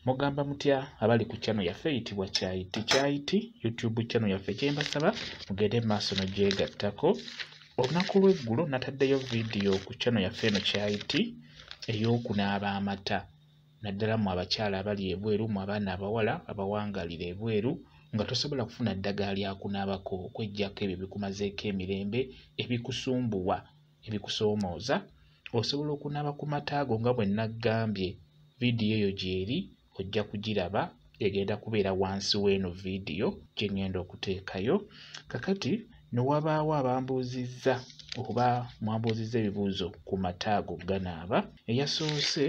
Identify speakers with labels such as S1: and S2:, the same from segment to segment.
S1: Mugamba mutya abali ku channel yaffe eyitibwa Kyeyo YouTube channel yaffe kyembasaba mugende maaso n'ogyegattako. Olunaku lw'eggulo nataddeyo video ku channel yaffe eno Kyeyo ey'okunaaba amata naddala mu abakyala abali ebweru mu abaana abawala abawangalira ebweru nga tosobola kufuna ddagala lya kunaabako okweggyako ebyo bikumazeeko emirembe ebikusumbuwa ebikusoomooza. Osobola okunaaba ku mata ago nga bwe naggambye. Vidiyo eyo gy'eri ojja kugiraba egenda kubeera wansi w'eno vidiyo gye ngenda okuteekayo. Kakati ne wabaawo abambuuzizza oba mwambuuzizza ebibuuzo ku mata ago ganaaba. Eyasoose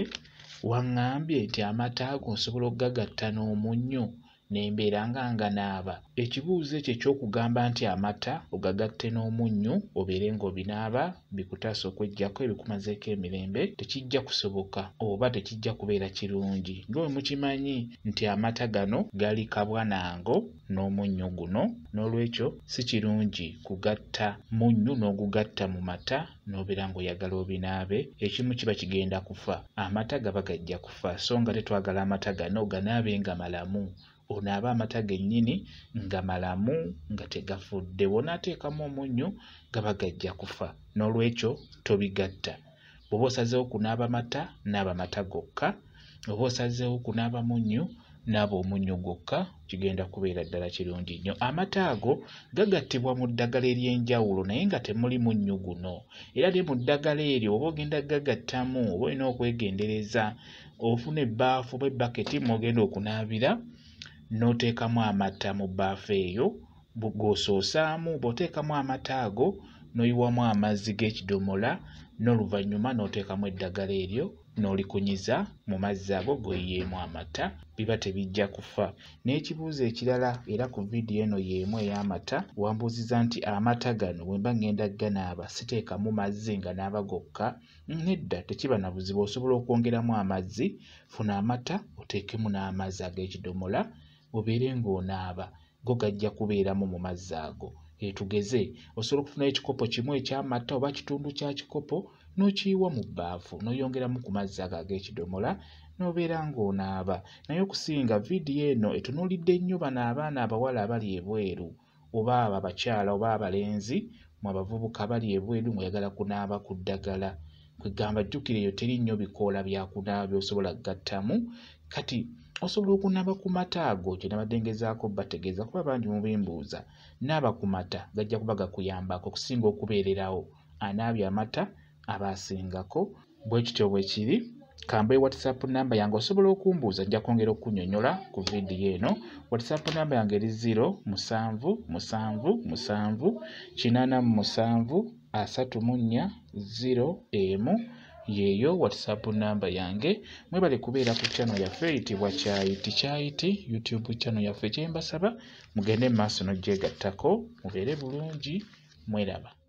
S1: waŋŋambye nti amata ago nsobola okugagatta n'omunnyo nembeera nga naaba. Ekibuuzo ekyo eky'okugamba nti amata ogagatte n'omunnyo obeere ng'obinaaba bikutaasa okweggyako ebikumazeeko emirembe tekijja kusoboka oba tekijja kubeera kirungi. Nga bwe mukimanyi nti amata gano gali kabwanango n'omunnyo guno, n'olwekyo si kirungi kugatta munnyo n'ogugatta mu mata n'obeera ng'oyagala obinaabe. Ekimu kiba kigenda kufa, amata gaba gajja kufa. So nga tetwagala amata gano ganaabe nga malamu. Onaaba amata gennyini nga malamu nga tegafudde. Bw'onaateekamu omunnyo gaba gajja kufa, n'olwekyo tobigatta. Bw'oba osazeewo kunaaba mata, naaba mata gokka. Oba osazeewo kunaaba munnyo, naaba omunnyo gwokka, kigenda kubeera ddala kirungi nnyo. Amata ago gagattibwa mu ddagala ery'enjawulo naye nga temuli munnyo guno. Era ne mu ddagala eryo oba ogenda gagattamu oba olina okwegendereza ofuna ebbaafu oba ebbaketi mw'ogenda okunaabira n'oteekamu amata mu bbaafu eyo g'osoosaamu. Bw'oteekamu amata ago n'oyiwamu amazzi g'ekidomola n'oluvannyuma n'oteekamu eddagala eryo n'olikunyiza mu mazzi ago g'oyiyeemu amata, biba tebijja kufa. N'ekibuuzo ekirala era ku vidiyo eno y'emu ey'amata, wambuuzizza nti amata gano bwe mba ngenda ganaaba siteekamu mazzi nga naaba gokka. Nedda, tekiba na buzibu, osobola okwongeramu amazzi. Funa amata oteekemu n'amazzi ag'ekidomola obeere ng'onaaba, go gajja kubeeramu mu mazzi ago. Tugeze, osobola okufunayo ekikopo kimu eky'amata oba kitundu kya kikopo n'okiyiwa mu bbaafu n'oyongeramu ku mazzi ago ag'ekidomola n'obeera ng'onaaba. Naye okusinga vidiyo eno etunuulidde nnyo bano abaana abawala abali ebweru oba abo abakyala oba abalenzi mu abavubuka abali ebweru mweyagala kunaaba ku ddagala. Kwegamba jjukira eyo teri nnyo bikoola bya kunaaba by'osobola kugattamu. Kati osobola okunaaba ku mata ago kye nabadde ngezaako bategeeza kuba bangi mubimbuuza. Naaba ku mata gajja kuba gakuyambako okusinga okubeererawo anaabye amata aba asingako. Bwe kityo bwe kiri. Kamba WhatsApp namba yange osobola okumbuuza, nja kwongera okunnyonnyola ku vidiyo eno. WhatsApp namba yange eri 0777373401 yeeyo WhatsApp namba yange. Mwebale kubeera ku channel yaffe eyitibwa Kyeyo YouTube channel yaffe. Kyembasaba mugende mu maaso n'ogyegattako mubeere bulungi. Mweraba.